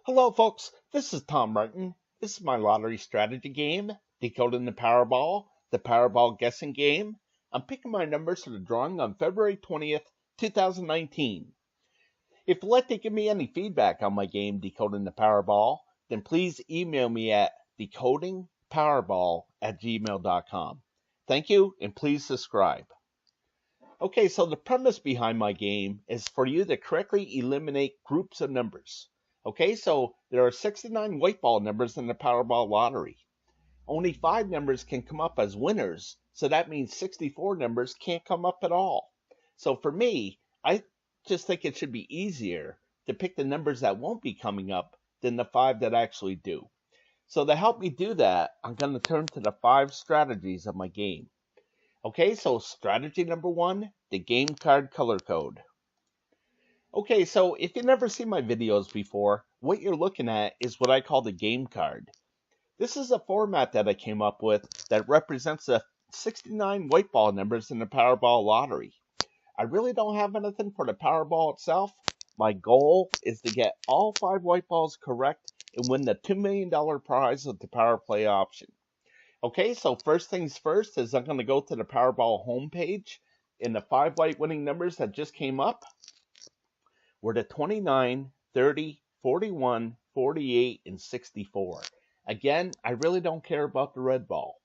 Hello, folks. This is Tom Martin. This is my lottery strategy game, Decoding the Powerball guessing game. I'm picking my numbers for the drawing on February 20th, 2019. If you'd like to give me any feedback on my game, Decoding the Powerball, then please email me at decodingpowerball@gmail.com. Thank you, and please subscribe. Okay, so the premise behind my game is for you to correctly eliminate groups of numbers. Okay, so there are 69 white ball numbers in the Powerball lottery. Only 5 numbers can come up as winners, so that means 64 numbers can't come up at all. So for me, I just think it should be easier to pick the numbers that won't be coming up than the 5 that actually do. So to help me do that, I'm going to turn to the 5 strategies of my game. Okay, so strategy number 1, the game card color code. Okay, so if you've never seen my videos before, what you're looking at is what I call the game card. This is a format that I came up with that represents the 69 white ball numbers in the Powerball lottery. I really don't have anything for the Powerball itself. My goal is to get all 5 white balls correct and win the $2 million prize with the Power Play option. Okay, so first things first is I'm going to go to the Powerball homepage, and the 5 white winning numbers that just came up were the 29, 30, 41, 48, and 64. Again, I really don't care about the red ball.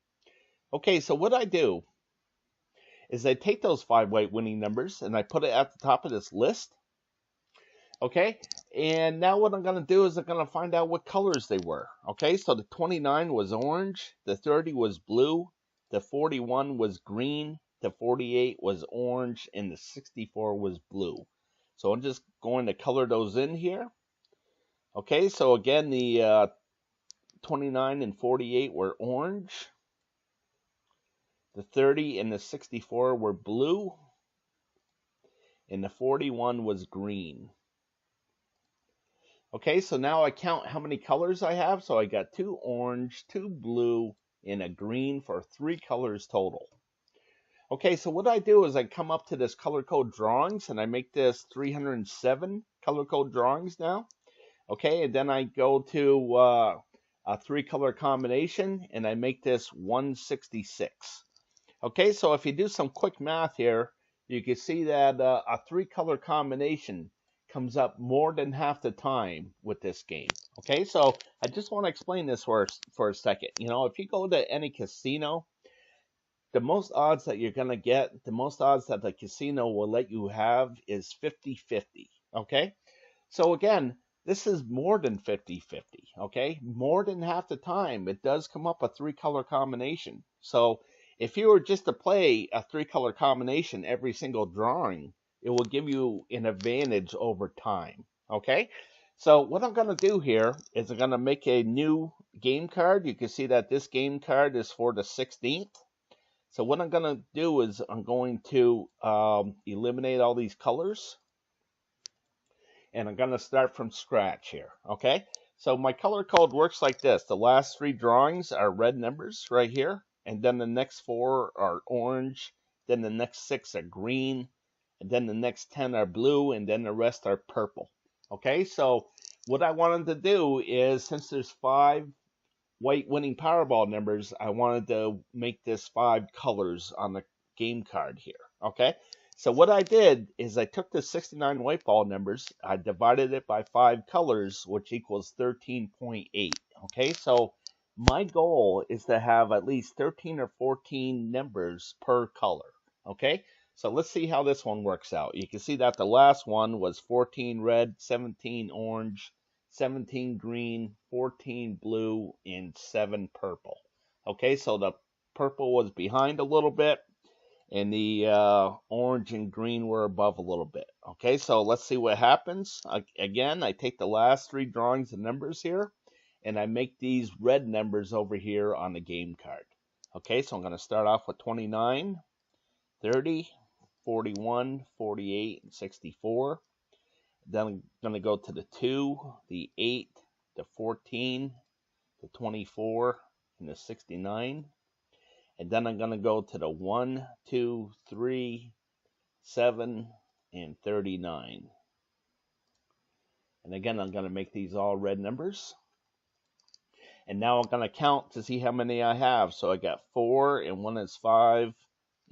Okay, so what I do is I take those 5 white winning numbers and I put it at the top of this list. Okay, and now what I'm going to do is I'm going to find out what colors they were. Okay, so the 29 was orange, the 30 was blue, the 41 was green, the 48 was orange, and the 64 was blue. So I'm just going to color those in here. Okay, so again, the 29 and 48 were orange. The 30 and the 64 were blue. And the 41 was green. Okay, so now I count how many colors I have. So I got 2 orange, 2 blue, and a green for 3 colors total. Okay, so what I do is I come up to this color code drawings and I make this 307 color code drawings now. Okay, and then I go to a 3 color combination and I make this 166. Okay, so if you do some quick math here, you can see that a 3 color combination comes up more than half the time with this game. Okay, so I just want to explain this for a second. You know, if you go to any casino, the most odds that you're going to get, the most odds that the casino will let you have is 50-50. Okay, so again, this is more than 50-50. Okay, more than half the time it does come up a 3 color combination. So if you were just to play a 3 color combination every single drawing, it will give you an advantage over time. Okay, so what I'm going to do here is I'm going to make a new game card. You can see that this game card is for the 16th. So what I'm going to do is I'm going to eliminate all these colors. And I'm going to start from scratch here. Okay, so my color code works like this. The last 3 drawings are red numbers right here. And then the next 4 are orange. Then the next 6 are green. And then the next 10 are blue, and then the rest are purple. Okay, so what I wanted to do is, since there's 5 white winning Powerball numbers, I wanted to make this 5 colors on the game card here. Okay, so what I did is I took the 69 white ball numbers, I divided it by 5 colors, which equals 13.8. Okay, so my goal is to have at least 13 or 14 numbers per color. Okay, so let's see how this one works out. You can see that the last one was 14 red, 17 orange, 17 green, 14 blue, and 7 purple. Okay, so the purple was behind a little bit, and the orange and green were above a little bit. Okay, so let's see what happens. Again, I take the last 3 drawings of numbers here, and I make these red numbers over here on the game card. Okay, so I'm going to start off with 29, 30, 41, 48, and 64. Then I'm going to go to the 2, the 8, the 14, the 24, and the 69. And then I'm going to go to the 1, 2, 3, 7, and 39. And again, I'm going to make these all red numbers. And now I'm going to count to see how many I have. So I got 4, and 1 is 5,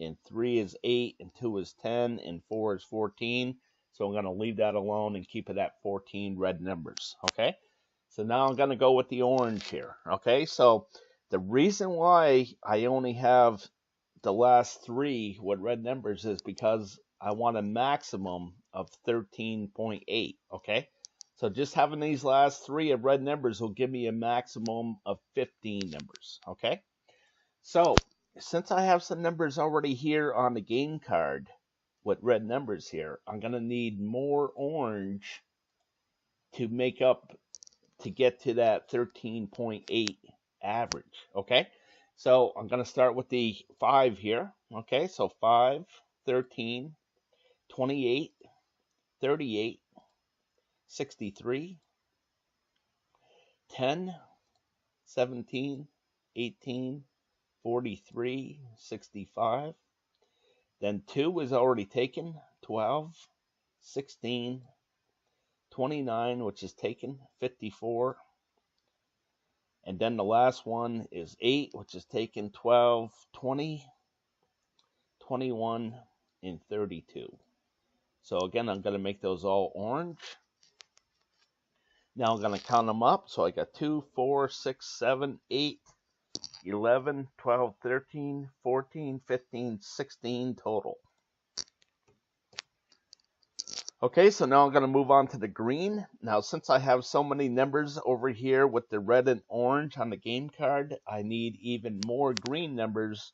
and 3 is 8, and 2 is 10, and 4 is 14. So I'm going to leave that alone and keep it at 14 red numbers. Okay. So now I'm going to go with the orange here. Okay. So the reason why I only have the last 3 with red numbers is because I want a maximum of 13.8. Okay. So just having these last 3 of red numbers will give me a maximum of 15 numbers. Okay. So since I have some numbers already here on the game card with red numbers here, I'm going to need more orange to make up to get to that 13.8 average. Okay. So I'm going to start with the 5 here. Okay. So 5, 13, 28, 38, 63, 10, 17, 18, 43, 65. Then 2 is already taken, 12, 16, 29, which is taken, 54. And then the last one is 8, which is taken, 12, 20, 21, and 32. So again, I'm going to make those all orange. Now I'm going to count them up. So I got 2, 4, 6, 7, 8, 11, 12, 13, 14, 15, 16 total. Okay, so now I'm going to move on to the green. Now, since I have so many numbers over here with the red and orange on the game card, I need even more green numbers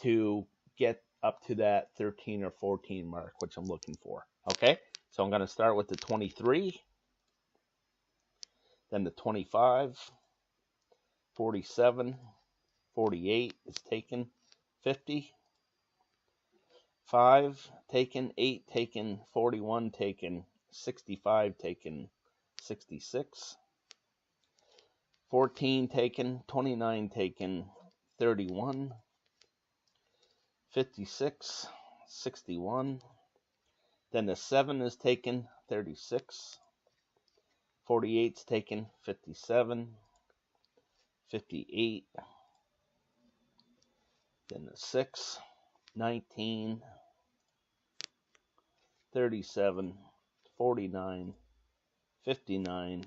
to get up to that 13 or 14 mark, which I'm looking for. Okay, so I'm going to start with the 23, then the 25, 47, 48 is taken, 50, 5 taken, 8 taken, 41 taken, 65 taken, 66, 14 taken, 29 taken, 31, 56, 61, then the 7 is taken, 36, 48 is taken, 57, 58, then the 6, 19, 37, 49, 59.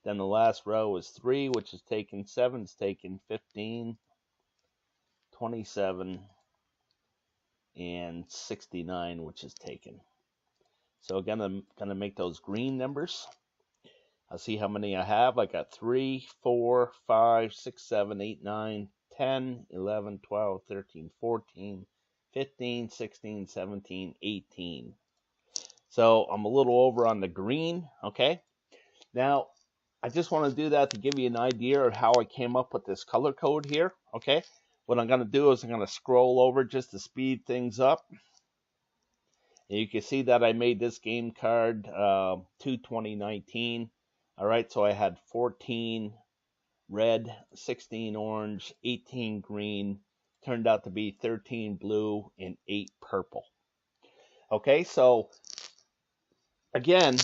Then the last row is 3, which is taken, 7 is taken, 15, 27, and 69, which is taken. So again, I'm going to make those green numbers. I'll see how many I have. I got 3, 4, 5, 6, 7, 8, 9, 10, 11, 12, 13, 14, 15, 16, 17, 18. So I'm a little over on the green, okay? Now, I just want to do that to give you an idea of how I came up with this color code here, okay? What I'm going to do is I'm going to scroll over just to speed things up. And you can see that I made this game card 2019. All right, so I had 14 red, 16 orange, 18 green, turned out to be 13 blue, and 8 purple. Okay, so again,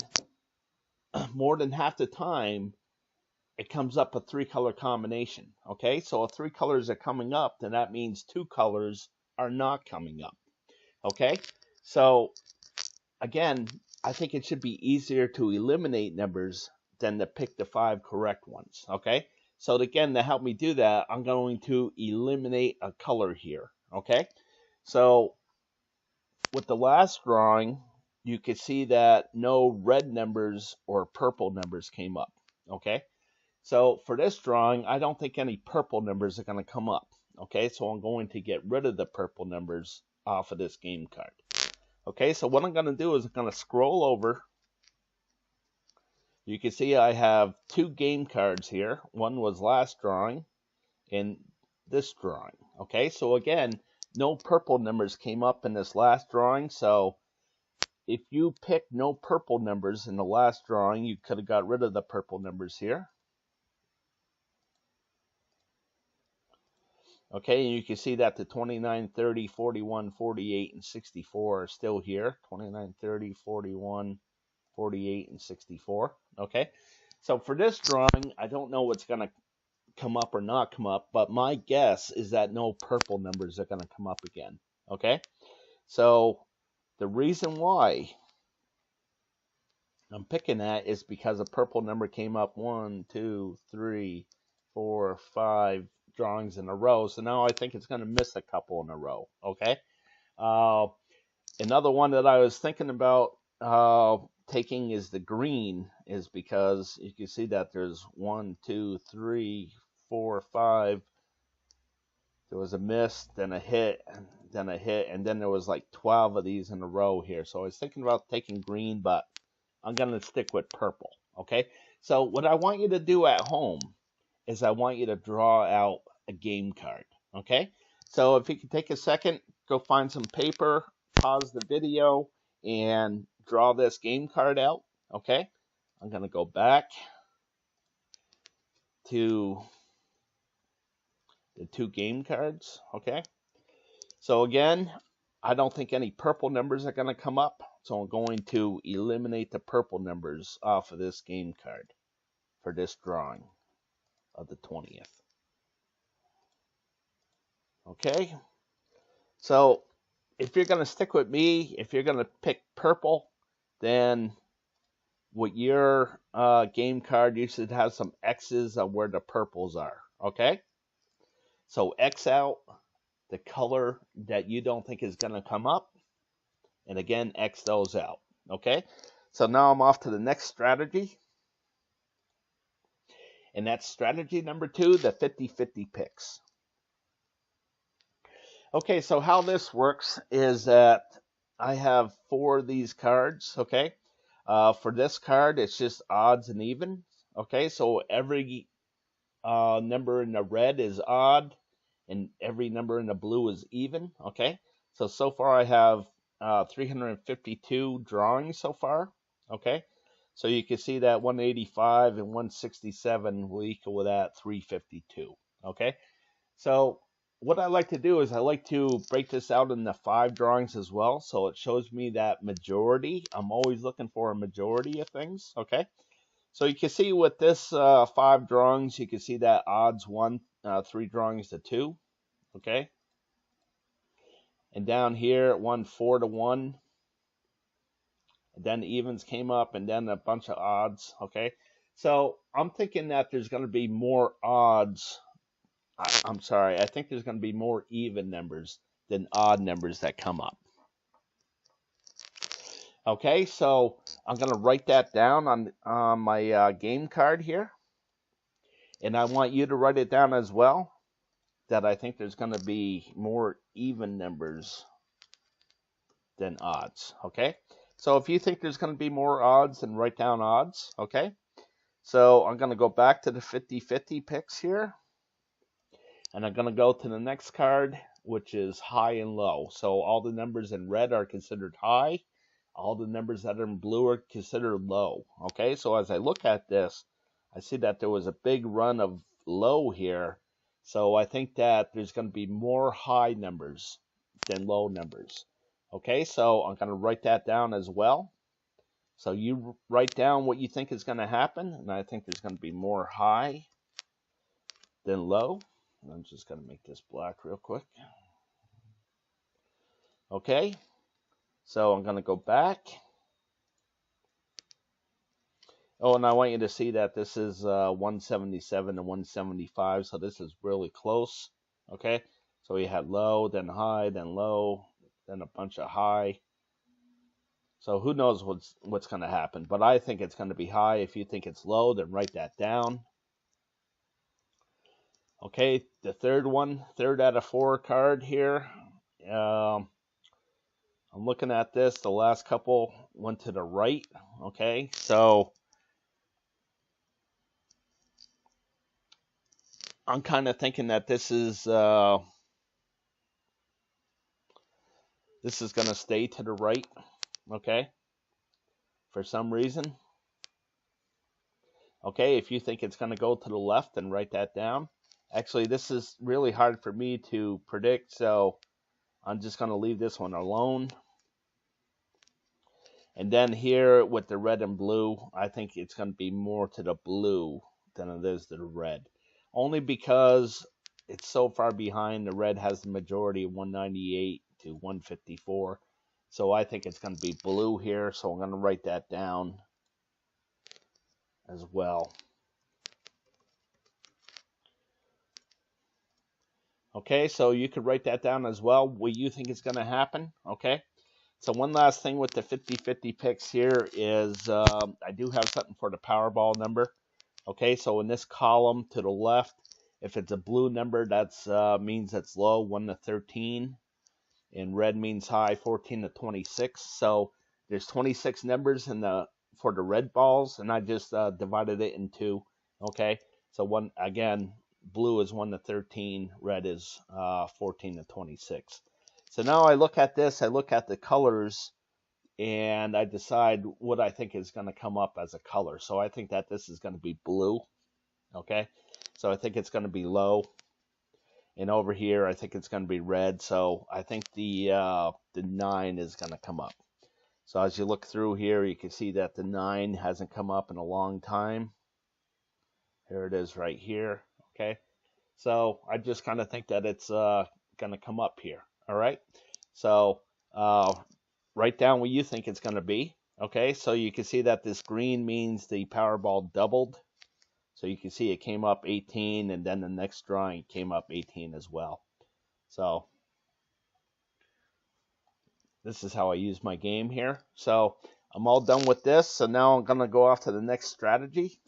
more than half the time, it comes up a 3-color combination. Okay, so if 3 colors are coming up, then that means 2 colors are not coming up. Okay, so again, I think it should be easier to eliminate numbers than to pick the 5 correct ones. Okay, so again, to help me do that, I'm going to eliminate a color here. Okay, so with the last drawing, you can see that no red numbers or purple numbers came up. Okay, so for this drawing, I don't think any purple numbers are going to come up. Okay, so I'm going to get rid of the purple numbers off of this game card. Okay, so what I'm going to do is I'm going to scroll over. You can see I have 2 game cards here. One was last drawing and this drawing. Okay, so again, no purple numbers came up in this last drawing. So if you picked no purple numbers in the last drawing, you could have got rid of the purple numbers here. Okay, and you can see that the 29, 30, 41, 48, and 64 are still here. 29, 30, 41, 48, and 64. Okay, so for this drawing, I don't know what's going to come up or not come up, but my guess is that no purple numbers are going to come up again. Okay, so the reason why I'm picking that is because a purple number came up 1, 2, 3, 4, 5 drawings in a row. So now I think it's going to miss a couple in a row. Okay. Another one that I was thinking about taking is the green, is because you can see that there's 1, 2, 3, 4, 5. There was a miss, then a hit, then a hit, and then there was like 12 of these in a row here. So I was thinking about taking green, but I'm going to stick with purple, okay? So what I want you to do at home is I want you to draw out a game card, okay? So if you can take a second, go find some paper, pause the video, and draw this game card out, okay? I'm going to go back to the 2 game cards, okay? So again, I don't think any purple numbers are going to come up. So I'm going to eliminate the purple numbers off of this game card for this drawing of the 20th. Okay. So if you're going to stick with me, if you're going to pick purple, then with your game card, you should have some X's of where the purples are. Okay. So X out the color that you don't think is going to come up. And again, X those out. Okay, so now I'm off to the next strategy. And that's strategy number 2, the 50-50 picks. Okay, so how this works is that I have 4 of these cards. Okay, for this card, it's just odds and evens. Okay, so every number in the red is odd, and every number in the blue is even. Okay, so far I have 352 drawings so far. Okay, so you can see that 185 and 167 will equal that 352. Okay, so what I like to do is I like to break this out into 5 drawings as well, so it shows me that majority. I'm always looking for a majority of things. Okay, so you can see with this 5 drawings, you can see that odds 1, 3 drawings to 2. Okay, and down here it won 4 to 1. And then the evens came up, and then a bunch of odds. Okay, so I'm thinking that there's going to be more odds. I'm sorry, I think there's going to be more even numbers than odd numbers that come up. Okay, so I'm going to write that down on my game card here. And I want you to write it down as well, that I think there's going to be more even numbers than odds. Okay, so if you think there's going to be more odds, then write down odds. Okay, so I'm going to go back to the 50-50 picks here. And I'm going to go to the next card, which is high and low. So all the numbers in red are considered high. All the numbers that are in blue are considered low. Okay, so as I look at this, I see that there was a big run of low here. So I think that there's going to be more high numbers than low numbers. Okay, so I'm going to write that down as well. So you write down what you think is going to happen. And I think there's going to be more high than low. I'm just going to make this black real quick. Okay, so I'm going to go back. Oh, and I want you to see that this is 177 to 175, so this is really close. Okay, so we had low, then high, then low, then a bunch of high. So who knows what's going to happen, but I think it's going to be high. If you think it's low, then write that down. Okay, the third out of 4 card here. I'm looking at this. The last couple went to the right. Okay, so I'm kind of thinking that this is going to stay to the right. Okay, for some reason. Okay, if you think it's going to go to the left, then write that down. Actually, this is really hard for me to predict, so I'm just going to leave this one alone. And then here with the red and blue, I think it's going to be more to the blue than it is to the red. Only because it's so far behind. The red has the majority of 198 to 154. So I think it's going to be blue here. So I'm going to write that down as well. Okay, so you could write that down as well, what you think is going to happen. Okay, so one last thing with the 50-50 picks here is I do have something for the Powerball number. Okay, so in this column to the left, if it's a blue number, that's means it's low, 1 to 13. And red means high, 14 to 26. So there's 26 numbers for the red balls, and I just divided it in two. Okay, so one again, blue is 1 to 13, red is 14 to 26. So now I look at this, I look at the colors, and I decide what I think is going to come up as a color. So I think that this is going to be blue. Okay, so I think it's going to be low. And over here, I think it's going to be red. So I think the 9 is going to come up. So as you look through here, you can see that the 9 hasn't come up in a long time. Here it is right here. Okay. So I just kind of think that it's going to come up here. All right. So write down what you think it's going to be. Okay. So you can see that this green means the Powerball doubled. So you can see it came up 18, and then the next drawing came up 18 as well. So this is how I use my game here. So I'm all done with this. So now I'm going to go off to the next strategy.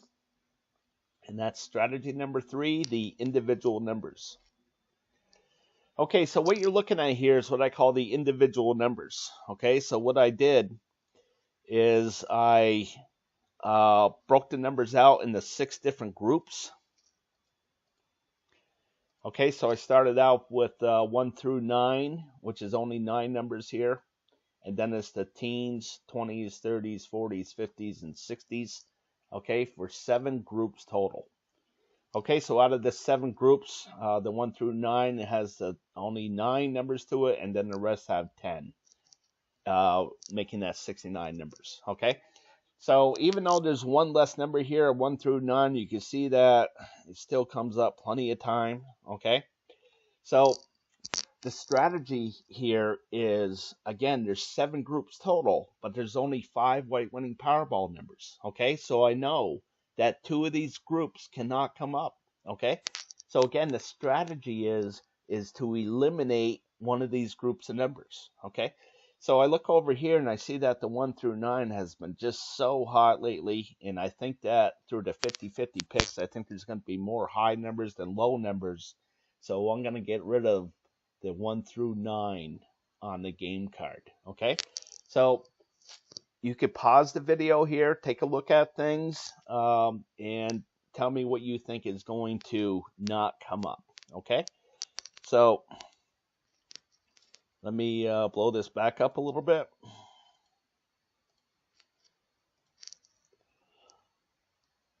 And that's strategy number 3, the individual numbers. Okay, so what you're looking at here is what I call the individual numbers. Okay, so what I did is I broke the numbers out into 6 different groups. Okay, so I started out with 1 through 9, which is only 9 numbers here. And then it's the teens, 20s, 30s, 40s, 50s, and 60s. Okay, for 7 groups total. Okay, so out of the 7 groups, the 1 through 9 has only 9 numbers to it, and then the rest have 10, making that 69 numbers. Okay, so even though there's one less number here, 1 through 9, you can see that it still comes up plenty of time. Okay, so the strategy here is, again, there's 7 groups total, but there's only 5 white winning Powerball numbers. Okay, so I know that 2 of these groups cannot come up. Okay, so again, the strategy is to eliminate one of these groups of numbers. Okay, so I look over here and I see that the 1 through 9 has been just so hot lately, and I think that through the 50-50 picks, I think there's going to be more high numbers than low numbers. So I'm going to get rid of the 1 through 9 on the game card. Okay, so you could pause the video here, take a look at things, and tell me what you think is going to not come up. Okay, so let me blow this back up a little bit.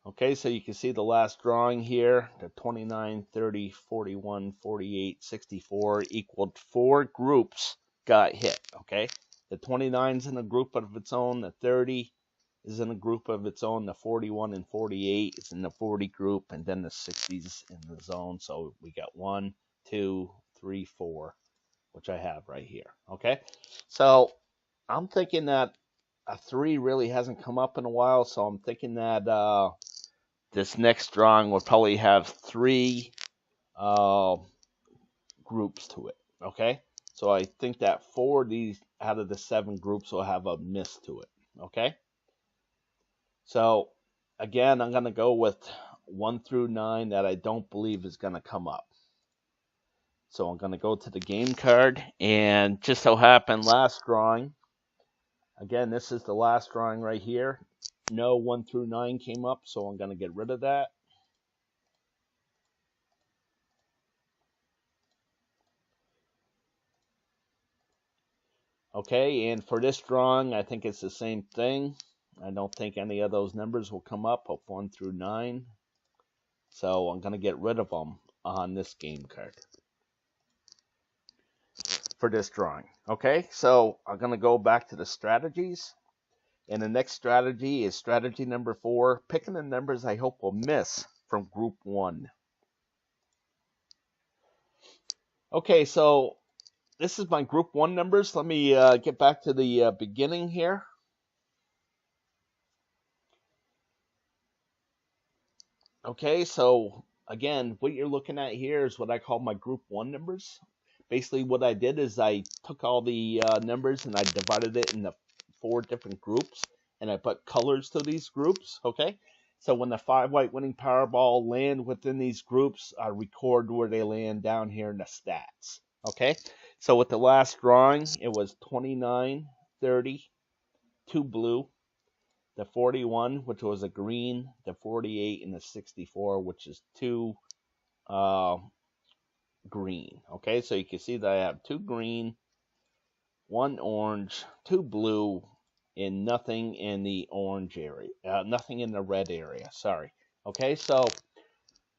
Okay, so you can see the last drawing here, the 29, 30, 41, 48, 64 equaled 4 groups got hit. Okay, the 29 is in a group of its own, the 30 is in a group of its own, the 41 and 48 is in the 40 group, and then the 60s in the zone. So we got 1, 2, 3, 4, which I have right here. Okay, so I'm thinking that a 3 really hasn't come up in a while, so I'm thinking that this next drawing will probably have 3 groups to it. Okay, so I think that 4 of these out of the 7 groups will have a miss to it. Okay, so again, I'm going to go with 1 through 9 that I don't believe is going to come up. So I'm going to go to the game card, and just so happened last drawing, again, this is the last drawing right here. No 1 through 9 came up, so I'm going to get rid of that. Okay, and for this drawing, I think it's the same thing. I don't think any of those numbers will come up of 1 through 9. So I'm going to get rid of them on this game card for this drawing. Okay, so I'm going to go back to the strategies. And the next strategy is strategy number 4, picking the numbers I hope will miss from group 1. Okay, so this is my group 1 numbers. Let me get back to the beginning here. Okay, so again, what you're looking at here is what I call my group 1 numbers. Basically, what I did is I took all the numbers and I divided it into 4 different groups, and I put colors to these groups, okay? So when the 5 white winning Powerball land within these groups, I record where they land down here in the stats, okay? So with the last drawing, it was 29, 30, 2 blue, the 41, which was a green, the 48, and the 64, which is 2 green. Okay, so you can see that I have 2 green, 1 orange, 2 blue, and nothing in the orange area, nothing in the red area, sorry. Okay, so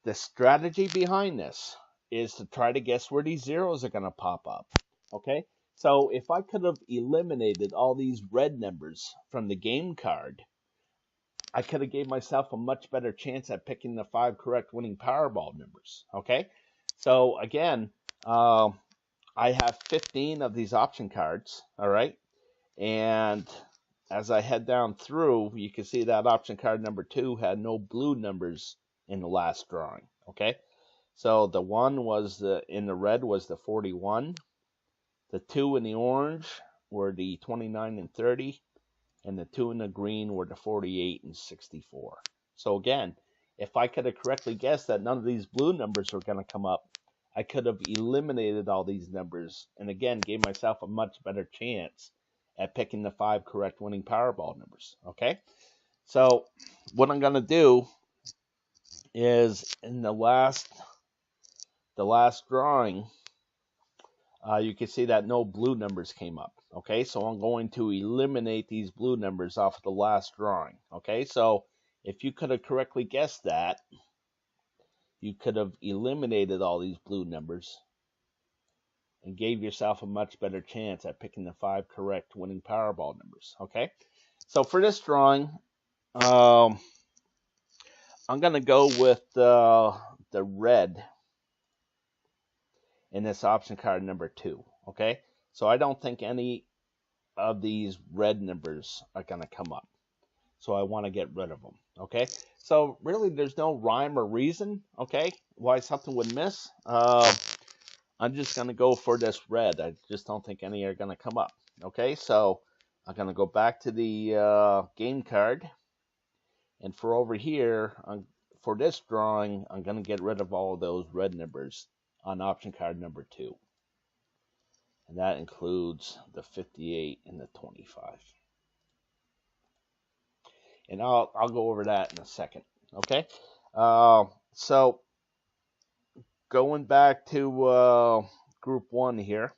the strategy behind this is to try to guess where these zeros are going to pop up. Okay, so if I could have eliminated all these red numbers from the game card, I could have gave myself a much better chance at picking the 5 correct winning Powerball numbers. Okay, so again, I have 15 of these option cards. All right, and as I head down through, you can see that option card number 2 had no blue numbers in the last drawing. Okay, so the 1 was in the red was the 41, the 2 in the orange were the 29 and 30. And the 2 in the green were the 48 and 64. So again, if I could have correctly guessed that none of these blue numbers were going to come up, I could have eliminated all these numbers and again gave myself a much better chance at picking the 5 correct winning Powerball numbers. Okay, so what I'm going to do is in the last drawing, you can see that no blue numbers came up. Okay, so I'm going to eliminate these blue numbers off of the last drawing. Okay, so if you could have correctly guessed that, you could have eliminated all these blue numbers and gave yourself a much better chance at picking the 5 correct winning Powerball numbers. Okay, so for this drawing, I'm going to go with the red in this option card number 2. Okay, so I don't think any of these red numbers are going to come up. So I want to get rid of them. Okay, so really there's no rhyme or reason, okay, why something would miss. I'm just going to go for this red. I just don't think any are going to come up. Okay, so I'm going to go back to the game card. And for over here, for this drawing, I'm going to get rid of all of those red numbers on option card number 2. And that includes the 58 and the 25. And I'll go over that in a second. Okay, so going back to group 1 here,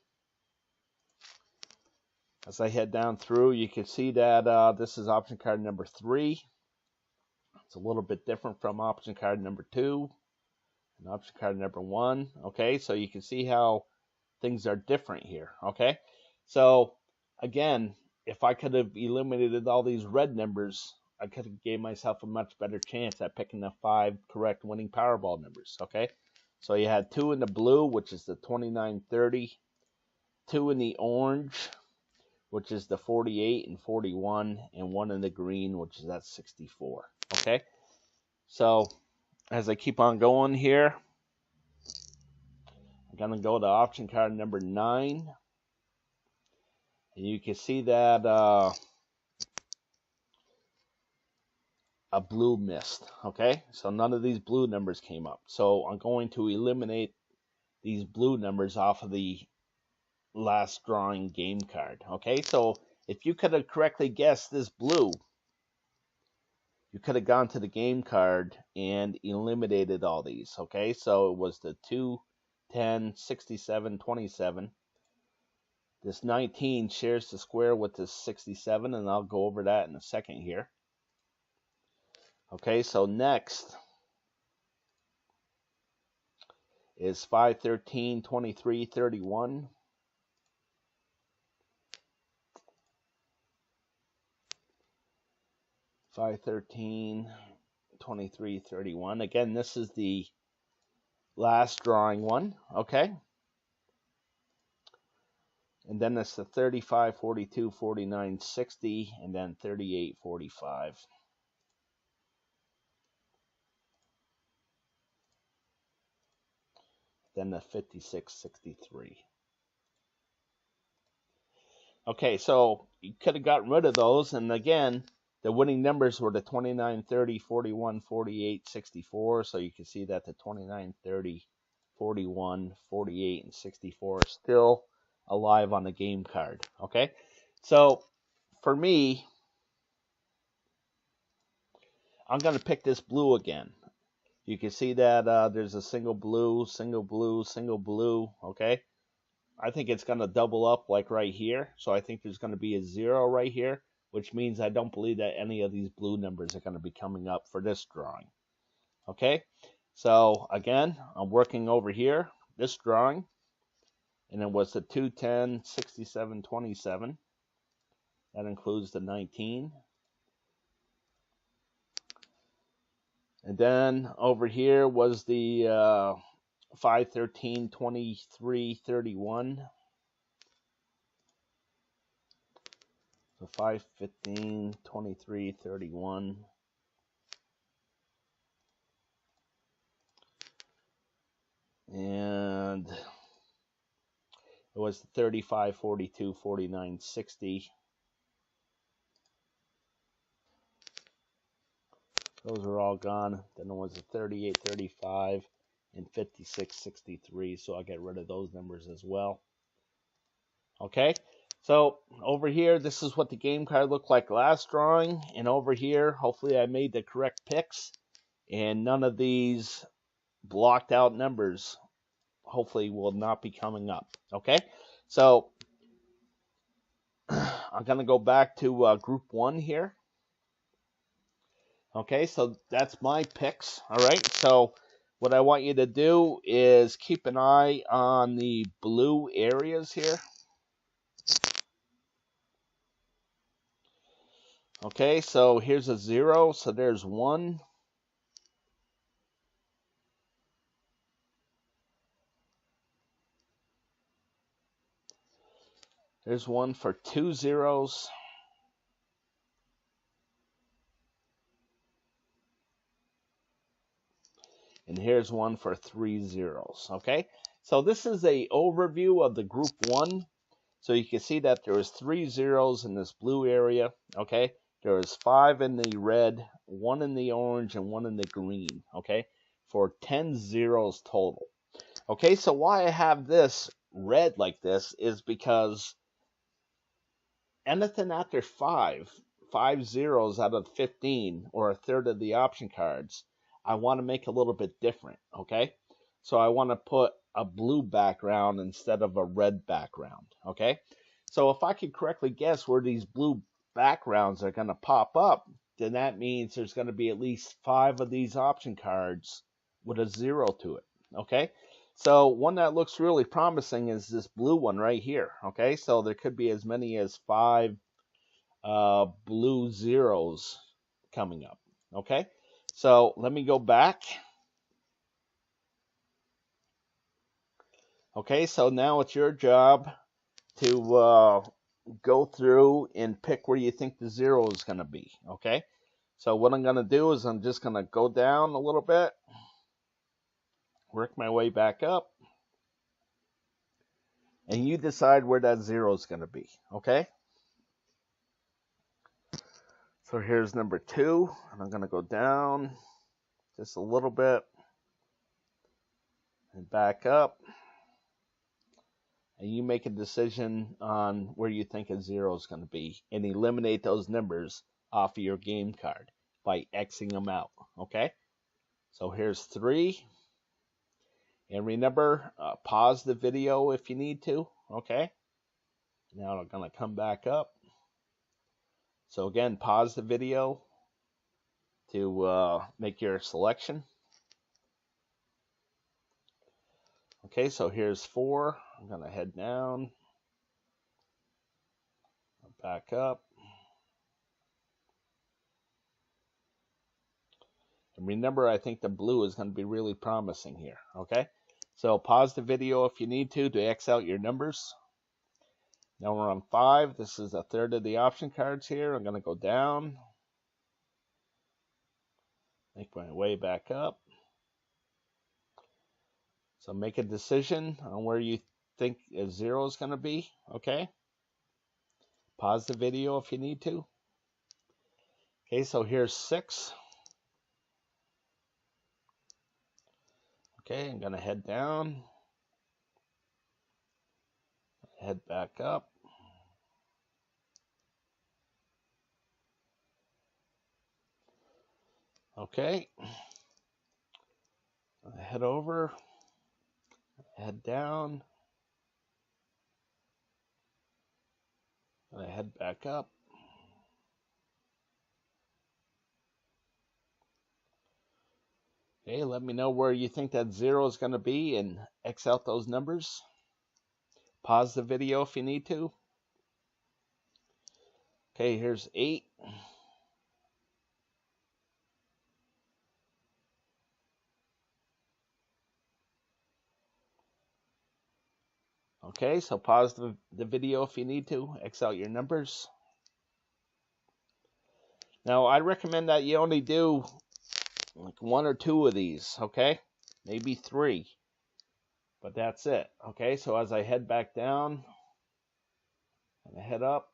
as I head down through, you can see that this is option card number 3. It's a little bit different from option card number 2 and option card number 1. Okay, so you can see how things are different here. Okay, so again, if I could have eliminated all these red numbers, I could have gave myself a much better chance at picking the 5 correct winning Powerball numbers. Okay, so you had 2 in the blue, which is the 29-30, 2 in the orange, which is the 48 and 41, and 1 in the green, which is that 64. Okay, so as I keep on going here, I'm going to go to option card number 9. And you can see that a blue missed. Okay, so none of these blue numbers came up. So I'm going to eliminate these blue numbers off of the last drawing game card. Okay, so if you could have correctly guessed this blue, you could have gone to the game card and eliminated all these. Okay, so it was the 2, 10, 67, 27. This 19 shares the square with this 67, and I'll go over that in a second here. Okay, so next is 5, 13, 23, 31. 5, 13, 23, 31. Again, this is the last drawing one, okay? And then it's the 35, 42, 49, 60, and then 38, 45. Then the 56, 63. Okay, so you could have gotten rid of those, and again, the winning numbers were the 29, 30, 41, 48, 64, so you can see that the 29, 30, 41, 48, and 64 are still alive on the game card, okay? So, for me, I'm going to pick this blue again. You can see that there's a single blue, single blue, single blue, okay? I think it's going to double up like right here. So I think there's going to be a 0 right here, which means I don't believe that any of these blue numbers are going to be coming up for this drawing. Okay, so again, I'm working over here, this drawing, and it was the 2, 10, 67, 27. That includes the 19. And then over here was the 5, 13, 23, 31. So 5, 15, 23, 31. And it was 35, 42, 49, 60. Those are all gone. Then it was a 38, 35, and 56, 63. So I'll get rid of those numbers as well. Okay, so over here, this is what the game card looked like last drawing. And over here, hopefully I made the correct picks. And none of these blocked out numbers hopefully will not be coming up. Okay, so I'm going to go back to group 1 here. Okay, so that's my picks. All right, so what I want you to do is keep an eye on the blue areas here. Okay, so here's a 0, so there's 1. There's 1 for 2 zeros. And here's 1 for 3 zeros. Okay, so this is a overview of the group 1. So you can see that there was 3 zeros in this blue area. Okay, there was 5 in the red, 1 in the orange, and 1 in the green. Okay, for 10 zeros total. Okay, so why I have this red like this is because anything after 5 zeros out of 15, or a third of the option cards, I want to make a little bit different, okay? So I want to put a blue background instead of a red background, okay? So if I can correctly guess where these blue backgrounds are going to pop up, then that means there's going to be at least 5 of these option cards with a 0 to it, okay? So one that looks really promising is this blue one right here, okay? So there could be as many as 5 blue zeros coming up, okay? So let me go back. Okay, so now it's your job to go through and pick where you think the 0 is going to be, okay? So what I'm going to do is I'm just going to go down a little bit, work my way back up, and you decide where that 0 is going to be, okay? So here's number 2, and I'm going to go down just a little bit and back up. And you make a decision on where you think a 0 is going to be and eliminate those numbers off of your game card by Xing them out, okay? So here's 3. And remember, pause the video if you need to, okay? Now I'm going to come back up. So again, pause the video to make your selection. Okay, so here's 4. I'm going to head down, back up, And remember, I think the blue is going to be really promising here, okay? So pause the video if you need to X out your numbers. Now we're on 5. This is a third of the option cards here. I'm going to go down. Make my way back up. So make a decision on where you think a 0 is going to be, okay? Pause the video if you need to. Okay, so here's 6. Okay, I'm going to head down. Head back up. Okay. Head over. Head down. And I head back up. Okay, let me know where you think that 0 is going to be and X out those numbers. Pause the video if you need to. Okay, here's 8. Okay, so pause the video if you need to. X out your numbers. Now, I recommend that you only do like 1 or 2 of these, okay? Maybe 3. But that's it, okay? So as I head back down, and I head up,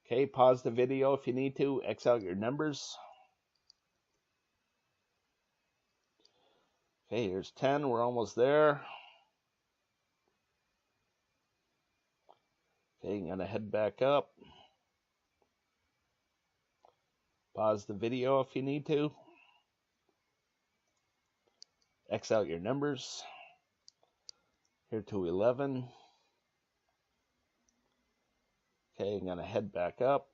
okay, pause the video if you need to. X out your numbers. Okay, here's 10. We're almost there. Okay, I'm going to head back up. Pause the video if you need to. X out your numbers. Here to 11. Okay, I'm going to head back up.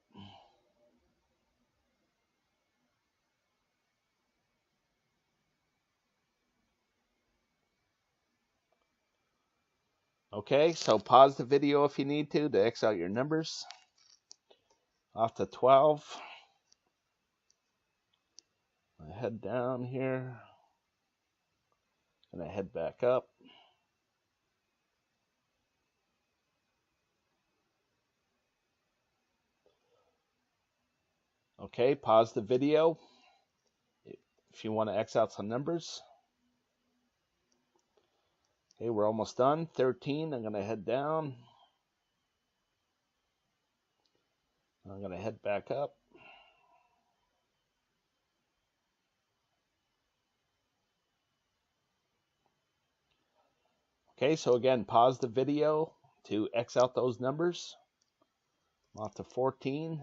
Okay, so pause the video if you need to X out your numbers. Off to 12. I head down here. And I head back up. Okay, pause the video if you want to X out some numbers. Okay, we're almost done. 13, I'm going to head down. I'm going to head back up. Okay, so again, pause the video to X out those numbers. I'm off to 14.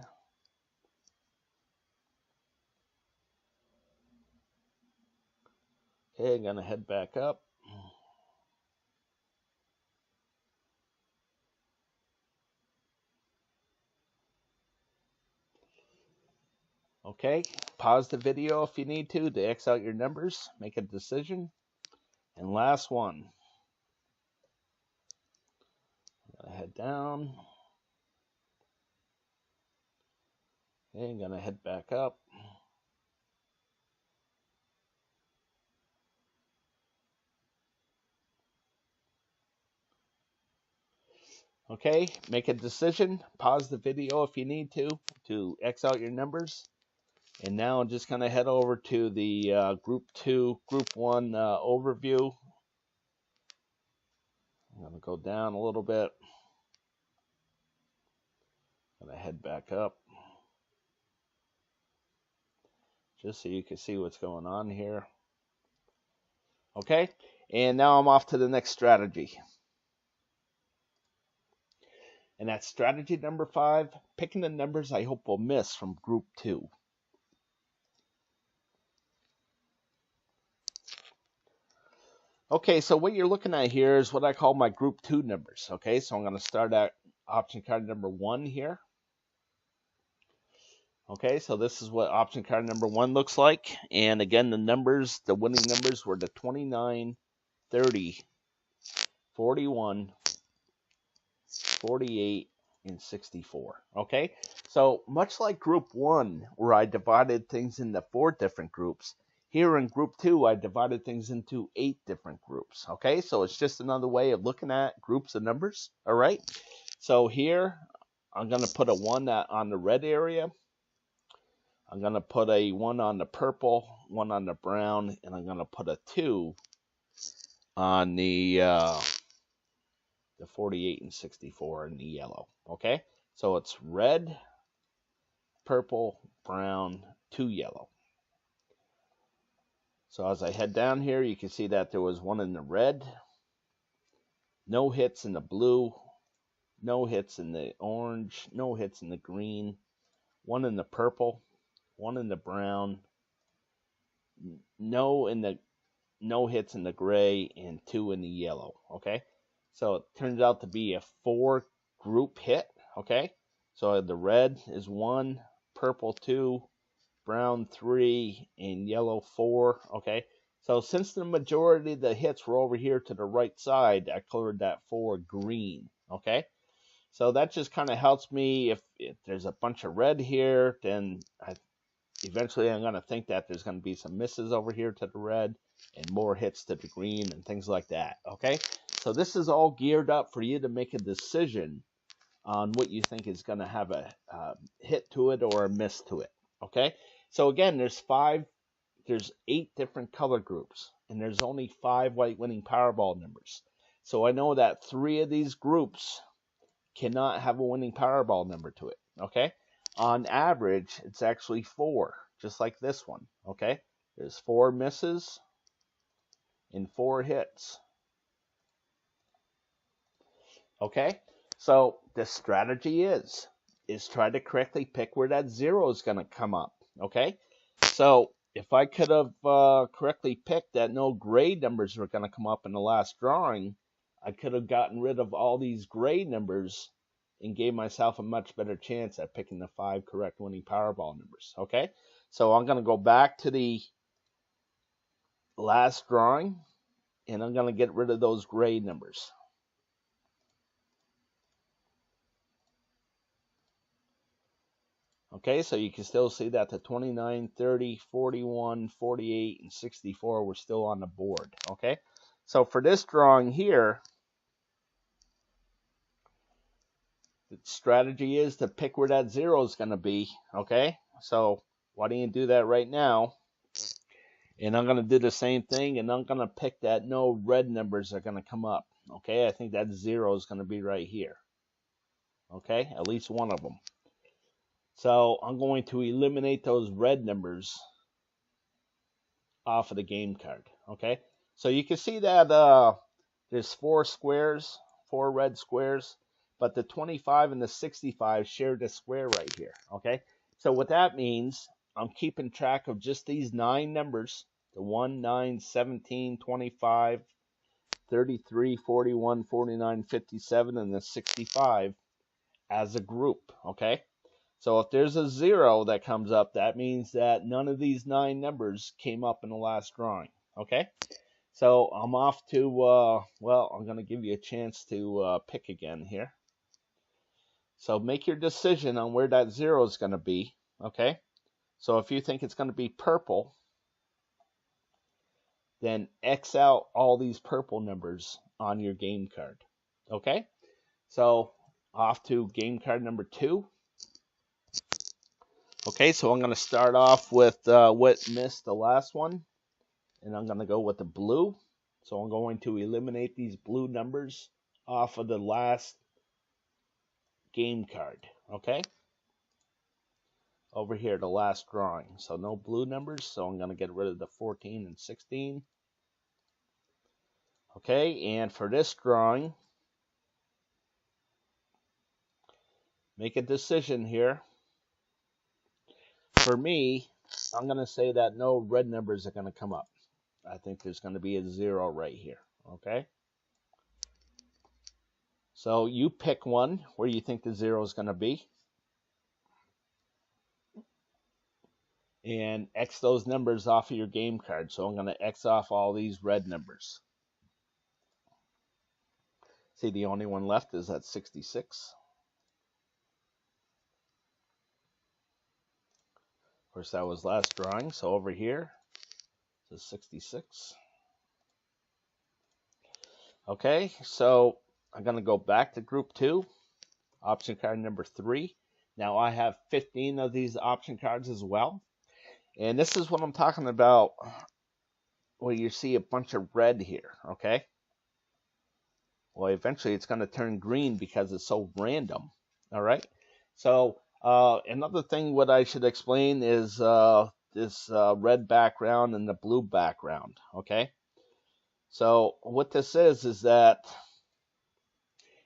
Okay, I'm going to head back up. Okay, pause the video if you need to X out your numbers, make a decision. And last one. I'm going to head down. Okay, I'm going to head back up. Okay, make a decision. Pause the video if you need to X out your numbers. And now I'm just going to head over to the Group 2, Group 1 overview. I'm going to go down a little bit. I'm going to head back up. Just so you can see what's going on here. Okay, and now I'm off to the next strategy. And that's strategy number 5, picking the numbers I hope will miss from Group 2. Okay, so what you're looking at here is what I call my Group 2 numbers. Okay, so I'm going to start at option card number 1 here. Okay, so this is what option card number 1 looks like. And again, the numbers, the winning numbers were the 29, 30, 41, 48, and 64. Okay, so much like group 1, where I divided things into 4 different groups, here in group 2, I divided things into 8 different groups. Okay, so it's just another way of looking at groups of numbers. All right, so here I'm going to put a 1 on the red area. I'm going to put a 1 on the purple, 1 on the brown, and I'm going to put a 2 on the 48 and 64 in the yellow. Okay, so it's red, purple, brown, 2 yellow. So as I head down here, you can see that there was 1 in the red, no hits in the blue, no hits in the orange, no hits in the green, 1 in the purple, 1 in the brown, no hits in the gray, and 2 in the yellow. Okay, so it turns out to be a 4 group hit. Okay, so the red is 1, purple 2, brown 3, and yellow 4. Okay, so since the majority of the hits were over here to the right side, I colored that 4 green. Okay, so that just kind of helps me. If there's a bunch of red here, then eventually I'm going to think that there's going to be some misses over here to the red and more hits to the green and things like that. Okay, so this is all geared up for you to make a decision on what you think is going to have a hit to it or a miss to it. Okay, so again, there's 8 different color groups, and there's only 5 white winning Powerball numbers. So I know that 3 of these groups cannot have a winning Powerball number to it. Okay, on average, it's actually 4, just like this one. Okay, there's 4 misses and 4 hits. Okay, so the strategy is try to correctly pick where that 0 is going to come up. Okay, so if I could have correctly picked that no gray numbers were going to come up in the last drawing, I could have gotten rid of all these gray numbers and gave myself a much better chance at picking the 5 correct winning Powerball numbers. Okay, so I'm going to go back to the last drawing, and I'm going to get rid of those gray numbers. Okay, so you can still see that the 29, 30, 41, 48, and 64 were still on the board. Okay, so for this drawing here, the strategy is to pick where that 0 is going to be. Okay, so why don't you do that right now? And I'm going to do the same thing, and I'm going to pick that no red numbers are going to come up. Okay, I think that 0 is going to be right here. Okay, at least one of them. So I'm going to eliminate those red numbers off of the game card. Okay, so you can see that there's 4 squares, 4 red squares, but the 25 and the 65 share the square right here. Okay, so what that means, I'm keeping track of just these 9 numbers, the 1, 9, 17, 25, 33, 41, 49, 57, and the 65 as a group. Okay, so if there's a 0 that comes up, that means that none of these 9 numbers came up in the last drawing. Okay, so I'm off to, well, I'm going to give you a chance to pick again here. So make your decision on where that 0 is going to be. Okay, so if you think it's going to be purple, then X out all these purple numbers on your game card. Okay, so off to game card number 2. Okay, so I'm going to start off with what missed the last one, and I'm going to go with the blue. So I'm going to eliminate these blue numbers off of the last game card. Okay, over here, the last drawing. So no blue numbers, so I'm going to get rid of the 14 and 16. Okay, and for this drawing, make a decision here. For me, I'm going to say that no red numbers are going to come up. I think there's going to be a 0 right here. Okay, so you pick one where you think the 0 is going to be, and X those numbers off of your game card. So I'm going to X off all these red numbers. See, the only one left is at 66. Of course, that was last drawing. So over here is 66. Okay, so I'm going to go back to group 2, option card number 3. Now I have 15 of these option cards as well. And this is what I'm talking about where you see a bunch of red here, okay? Well, eventually it's going to turn green because it's so random, all right? So another thing what I should explain is this red background and the blue background, okay? So what this is that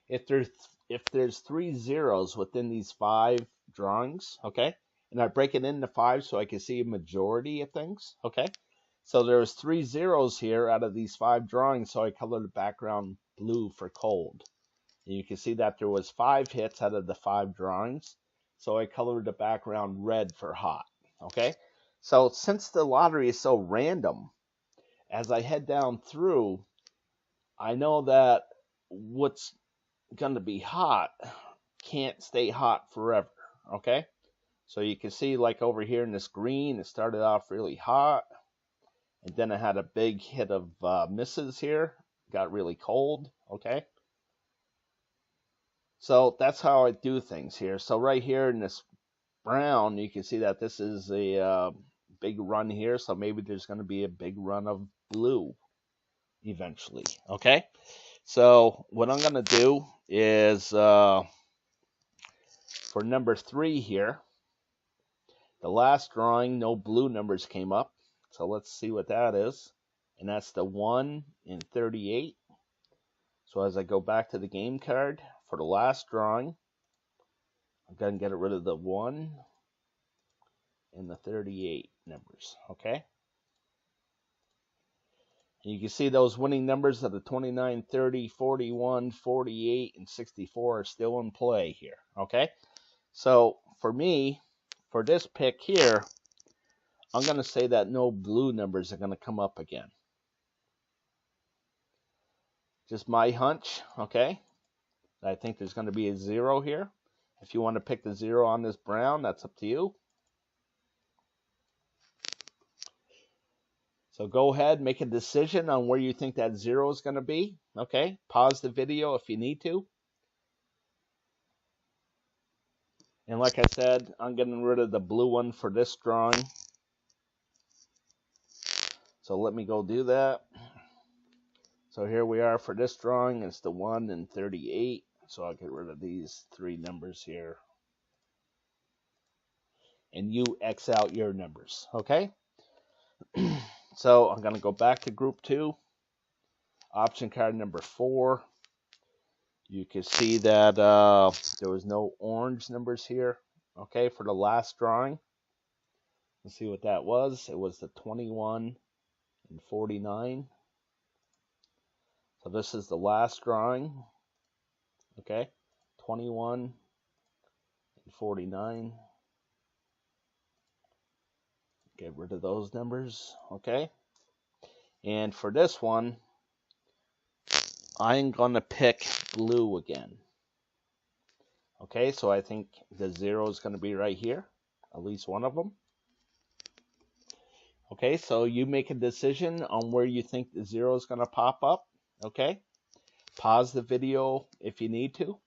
if there's 3 zeros within these 5 drawings, okay? And I break it into 5 so I can see a majority of things, okay? So there's 3 zeros here out of these 5 drawings, so I colored the background blue for cold. And you can see that there was 5 hits out of the 5 drawings, so I colored the background red for hot, okay? So since the lottery is so random, as I head down through, I know that what's going to be hot can't stay hot forever, okay? So you can see like over here in this green, it started off really hot, and then it had a big hit of misses here, got really cold, okay? So that's how I do things here. So right here in this brown, you can see that this is a big run here, so maybe there's going to be a big run of blue eventually, okay? So what I'm going to do is for number 3 here, the last drawing, no blue numbers came up. So let's see what that is. And that's the 1 in 38. So as I go back to the game card, for the last drawing, I'm going to get rid of the 1 and the 38 numbers, okay? And you can see those winning numbers of the 29, 30, 41, 48, and 64 are still in play here, okay? So for me, for this pick here, I'm going to say that no blue numbers are going to come up again. Just my hunch, okay? I think there's going to be a 0 here. If you want to pick the 0 on this brown, that's up to you. So go ahead, make a decision on where you think that 0 is going to be, okay? Pause the video if you need to. And like I said, I'm getting rid of the blue one for this drawing. So let me go do that. So here we are for this drawing. It's the 1 in 38. So I'll get rid of these 3 numbers here. And you X out your numbers, okay? So I'm going to go back to group 2. Option card number 4. You can see that there was no orange numbers here, okay, for the last drawing. Let's see what that was. It was the 21 and 49. So this is the last drawing, okay, 21 and 49. Get rid of those numbers, okay. And for this one, I'm going to pick blue again. Okay, so I think the 0 is going to be right here, at least one of them. Okay, so you make a decision on where you think the 0 is going to pop up. Okay, pause the video if you need to.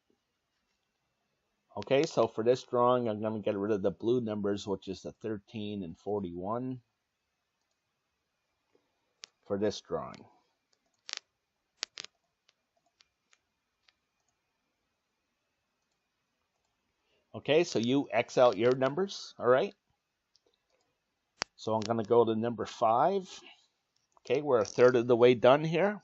Okay, so for this drawing, I'm going to get rid of the blue numbers, which is the 13 and 41 for this drawing. Okay, so you X out your numbers, all right? So I'm going to go to number 5. Okay, we're a third of the way done here.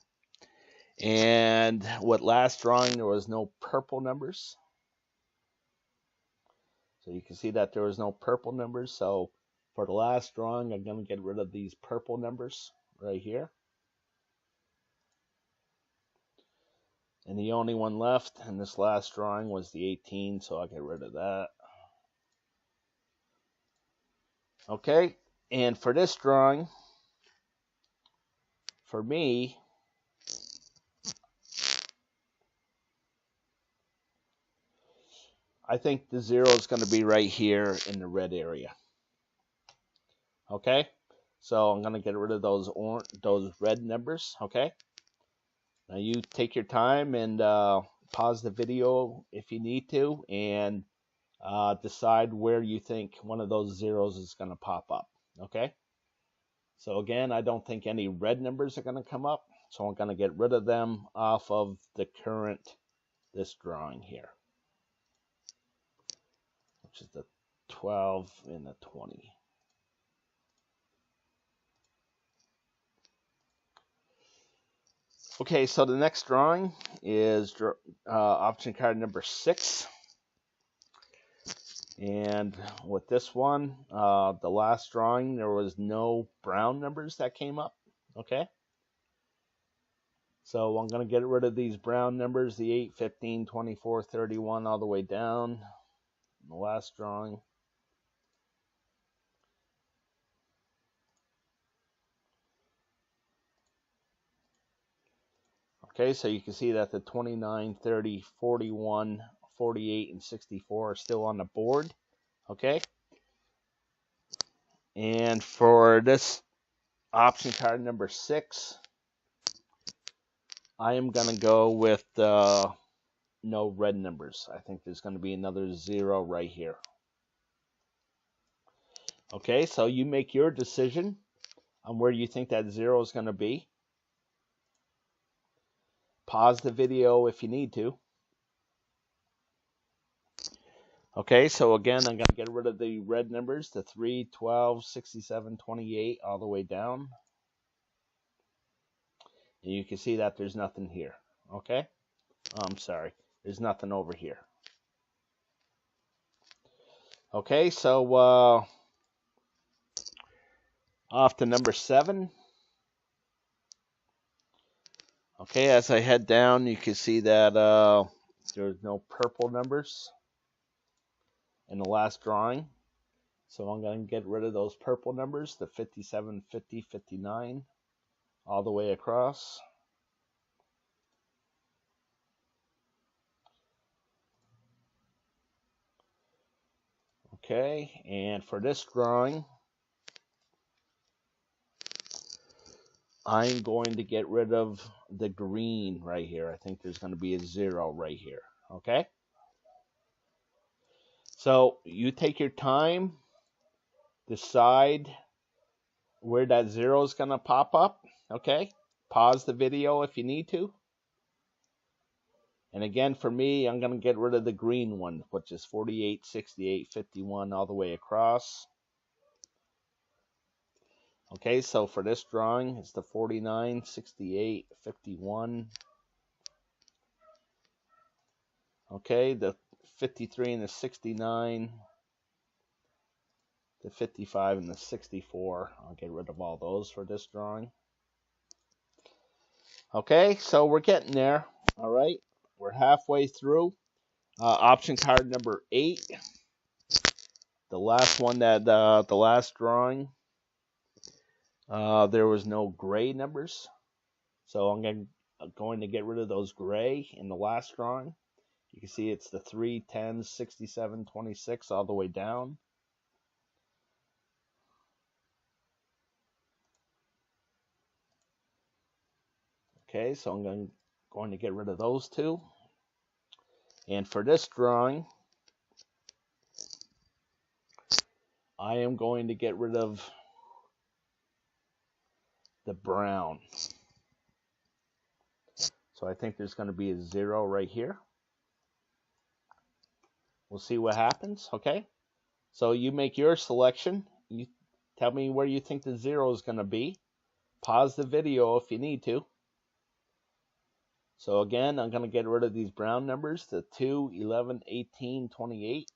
And with last drawing, there was no purple numbers. So you can see that there was no purple numbers. So for the last drawing, I'm going to get rid of these purple numbers right here. And the only one left in this last drawing was the 18, so I'll get rid of that. Okay, and for this drawing, for me, I think the 0 is going to be right here in the red area. Okay, so I'm gonna get rid of those red numbers. Okay, now you take your time and pause the video if you need to, and decide where you think one of those zeros is gonna pop up. Okay, so again, I don't think any red numbers are gonna come up, so I'm gonna get rid of them off of the this drawing here, which is the 12 and the 20. Okay, so the next drawing is option card number 6. And with this one, the last drawing, there was no brown numbers that came up. Okay, so I'm going to get rid of these brown numbers, the 8, 15, 24, 31, all the way down. The last drawing. Okay, so you can see that the 29, 30, 41, 48, and 64 are still on the board. Okay, and for this option card number 6, I am going to go with no red numbers. I think there's going to be another 0 right here. Okay, so you make your decision on where you think that 0 is going to be. Pause the video if you need to. Okay, so again, I'm going to get rid of the red numbers, the 3, 12, 67, 28, all the way down. And you can see that there's nothing here. Okay? I'm sorry. There's nothing over here. Okay, so off to number 7. Okay, as I head down, you can see that there's no purple numbers in the last drawing. So I'm going to get rid of those purple numbers, the 57, 50, 59, all the way across. Okay, and for this drawing, I'm going to get rid of the green right here. I think there's going to be a 0 right here. Okay? So you take your time, decide where that 0 is going to pop up. Okay? Pause the video if you need to. And again, for me, I'm going to get rid of the green one, which is 48, 68, 51, all the way across. Okay, so for this drawing, it's the 49, 68, 51. Okay, the 53 and the 69, the 55 and the 64. I'll get rid of all those for this drawing. Okay, so we're getting there. All right, we're halfway through. Option card number 8. The last one that the last drawing, there was no gray numbers, so I'm going to get rid of those gray in the last drawing. You can see it's the 3, 10, 67, 26, all the way down. Okay, so I'm going to get rid of those two. And for this drawing, I am going to get rid of the brown. So I think there's going to be a 0 right here. We'll see what happens, okay? So you make your selection. You tell me where you think the 0 is going to be. Pause the video if you need to. So again, I'm going to get rid of these brown numbers, the 2, 11, 18, 28.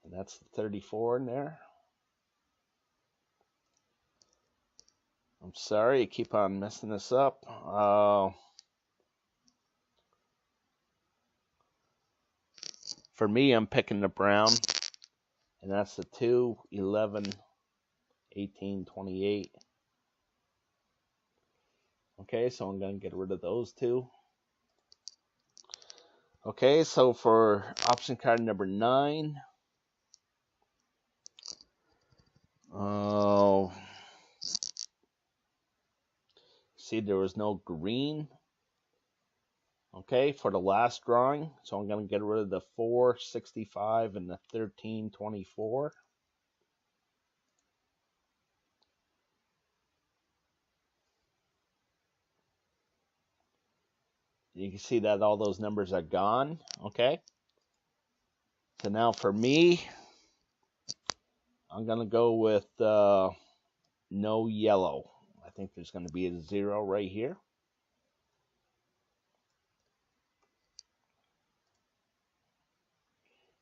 And that's the 34 in there. I'm sorry, I keep on messing this up. For me, I'm picking the brown. And that's the 2, 11, 18, 28. Okay, so I'm going to get rid of those two. Okay, so for option card number 9, See, there was no green. Okay, for the last drawing. So I'm going to get rid of the 465 and the 1324. You can see that all those numbers are gone. Okay. So now for me, I'm going to go with no yellow. I think there's going to be a 0 right here.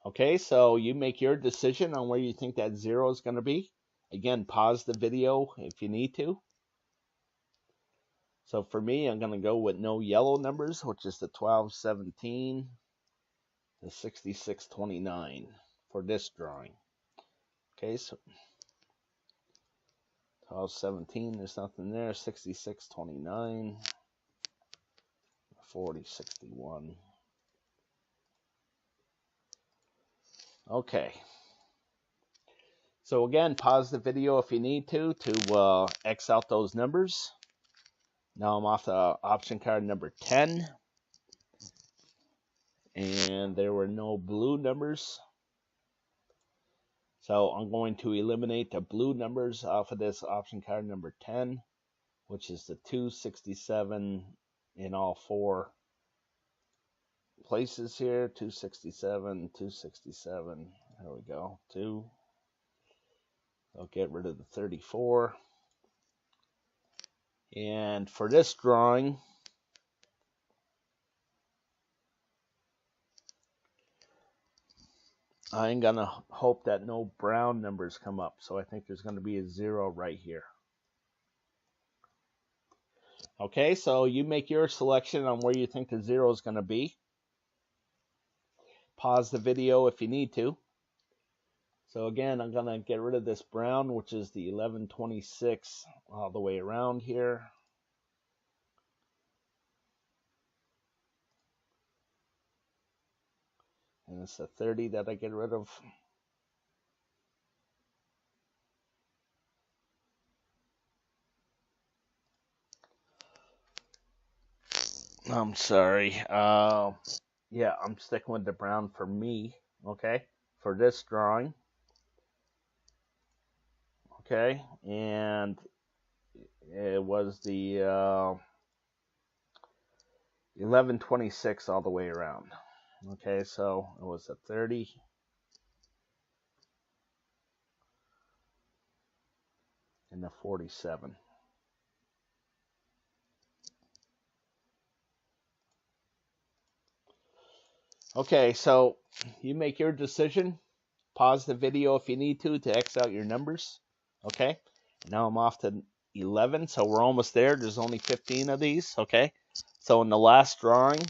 Okay, so you make your decision on where you think that 0 is going to be. Again, pause the video if you need to. So for me, I'm going to go with no yellow numbers, which is the 1217, the 6629 for this drawing. Okay, so 1217, there's nothing there. 6629, 4061. Okay. So again, pause the video if you need to X out those numbers. Now I'm off to option card number 10. And there were no blue numbers. So I'm going to eliminate the blue numbers off of this option card number 10, which is the 267 in all 4 places here. 267, 267. There we go. 2. I'll get rid of the 34. And for this drawing, I'm going to hope that no brown numbers come up. So I think there's going to be a 0 right here. Okay, so you make your selection on where you think the 0 is going to be. Pause the video if you need to. So again, I'm going to get rid of this brown, which is the 1126 all the way around here. And it's the 30 that I get rid of. I'm sorry. Yeah, I'm sticking with the brown for me. Okay, for this drawing. Okay, and it was the 1126 all the way around. Okay, so it was a 30. And the 47. Okay, so you make your decision. Pause the video if you need to X out your numbers. Okay, now I'm off to 11, so we're almost there. There's only 15 of these. Okay, so in the last drawing,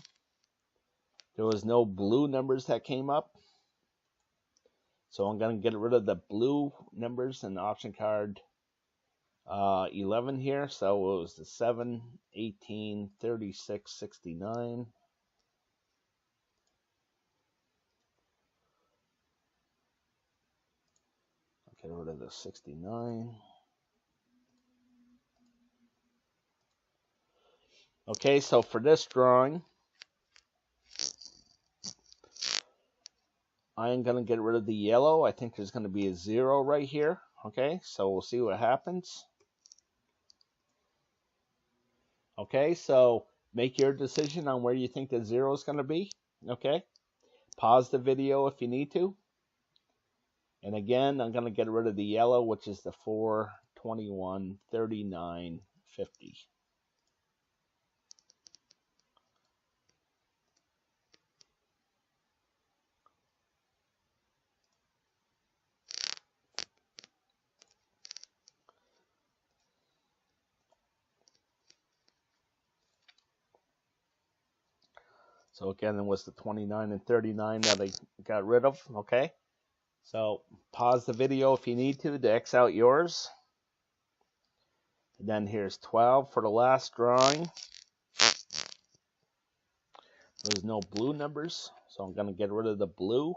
there was no blue numbers that came up. So I'm going to get rid of the blue numbers in the option card 11 here. So it was the 7, 18, 36, 69. Get rid of the 69. Okay, so for this drawing, I'm going to get rid of the yellow. I think there's going to be a 0 right here. Okay, so we'll see what happens. Okay, so make your decision on where you think the 0 is going to be. Okay, pause the video if you need to. And again, I'm going to get rid of the yellow, which is the 4, 21, 39, 50. So again, it was the 29 and 39 that I got rid of. Okay. So pause the video if you need to X out yours. And then here's 12 for the last drawing. There's no blue numbers, so I'm going to get rid of the blue.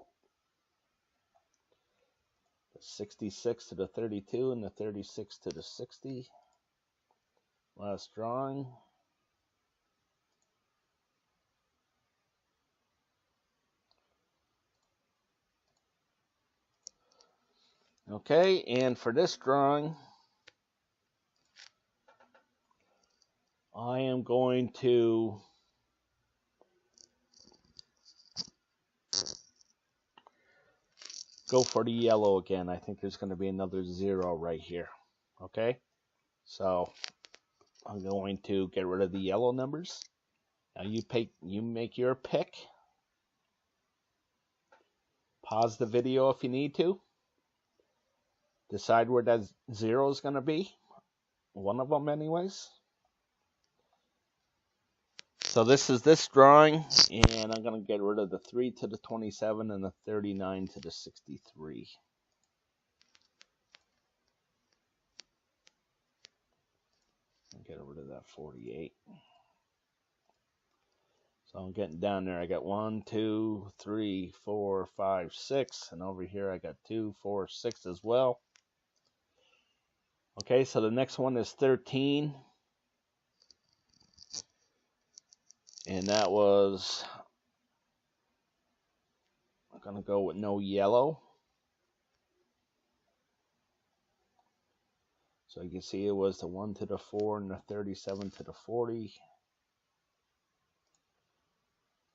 The 66 to the 32 and the 36 to the 60. Last drawing. Okay, and for this drawing, I am going to go for the yellow again. I think there's going to be another 0 right here. Okay, so I'm going to get rid of the yellow numbers. Now you make your pick. Pause the video if you need to. Decide where that 0 is going to be. One of them anyways. So this is this drawing, and I'm going to get rid of the 3 to the 27 and the 39 to the 63. Get rid of that 48. So I'm getting down there. I got 1, 2, 3, 4, 5, 6, and over here I got 2, 4, 6 as well. Okay, so the next one is 13. And that was, I'm going to go with no yellow. So you can see it was the 1 to the 4 and the 37 to the 40.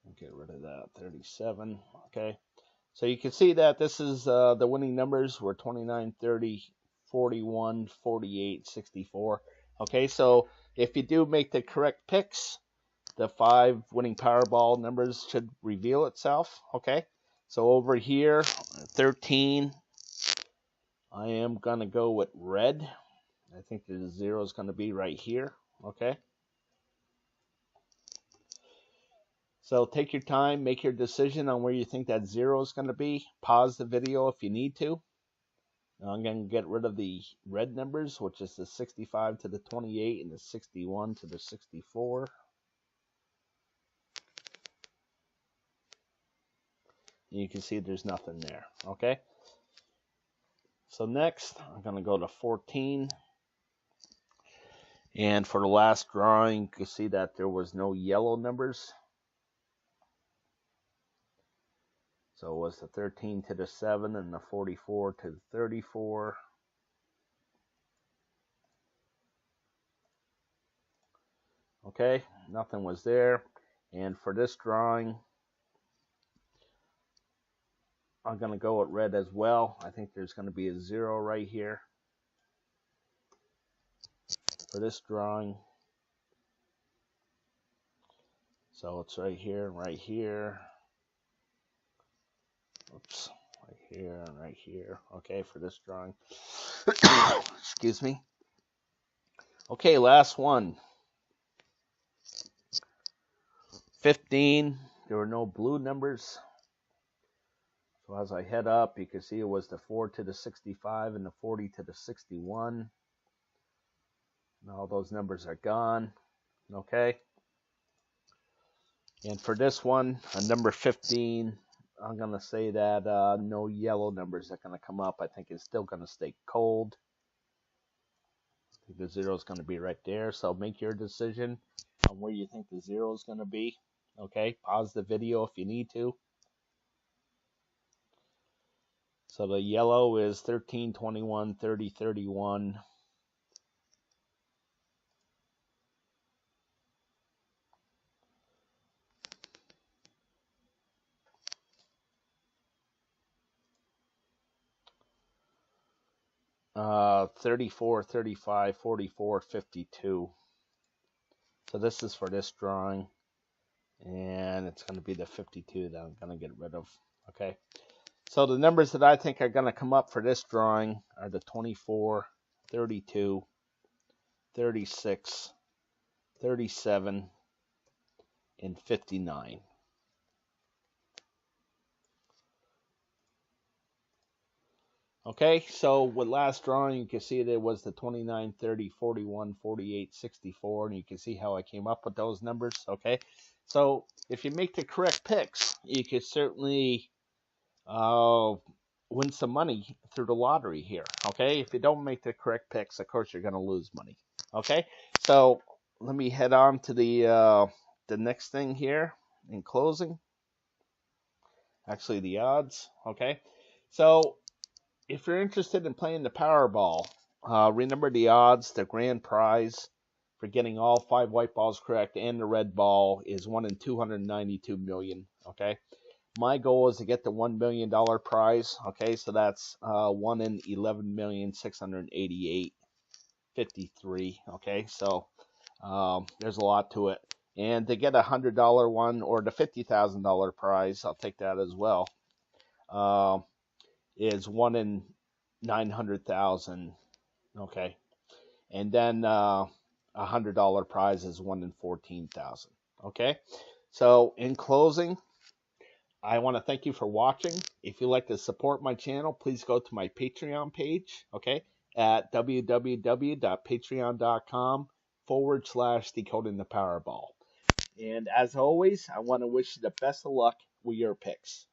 I'll get rid of that 37. Okay. So you can see that this is the winning numbers were 29, 30, 41, 48, 64. Okay, so if you do make the correct picks, the 5 winning Powerball numbers should reveal itself. Okay, so over here, 13, I am going to go with red. I think the 0 is going to be right here. Okay. So take your time, make your decision on where you think that 0 is going to be. Pause the video if you need to. Now I'm going to get rid of the red numbers, which is the 65 to the 28 and the 61 to the 64. And you can see there's nothing there. Okay. So next, I'm going to go to 14. And for the last drawing, you can see that there was no yellow numbers. So it was the 13 to the 7 and the 44 to the 34. Okay, nothing was there. And for this drawing, I'm going to go with red as well. I think there's going to be a 0 right here. For this drawing. So it's right here and right here. Oops, right here and right here. Okay, for this drawing. Excuse me. Okay, last one. 15. There were no blue numbers. So as I head up, you can see it was the 4 to the 65 and the 40 to the 61. And all those numbers are gone. Okay. And for this one, number 15, I'm going to say that no yellow numbers are going to come up. I think it's still going to stay cold. I think the 0 is going to be right there. So make your decision on where you think the 0 is going to be. Okay, pause the video if you need to. So the yellow is 13, 21, 30, 31. Uh, 34, 35, 44, 52. So this is for this drawing. And it's going to be the 52 that I'm going to get rid of. Okay. So the numbers that I think are going to come up for this drawing are the 24, 32, 36, 37, and 59. Okay, so with last drawing, you can see there was the 29, 30, 41, 48, 64, and you can see how I came up with those numbers. Okay, so if you make the correct picks, you could certainly win some money through the lottery here. Okay, if you don't make the correct picks, of course you're going to lose money. Okay, so let me head on to the next thing here in closing. Actually, the odds. Okay, so if you're interested in playing the Powerball, remember the odds. The grand prize for getting all 5 white balls correct and the red ball is 1 in 292 million. Okay, my goal is to get the $1 million prize. Okay, so that's 1 in 11,688,53. Okay, so there's a lot to it. And to get a $100 one or the $50,000 prize, I'll take that as well. Is 1 in 900,000. Okay, and then a $100 prize is 1 in 14,000. Okay, so in closing, I want to thank you for watching. If you'd like to support my channel, please go to my Patreon page, okay, at www.patreon.com/decoding the Powerball. And as always, I want to wish you the best of luck with your picks.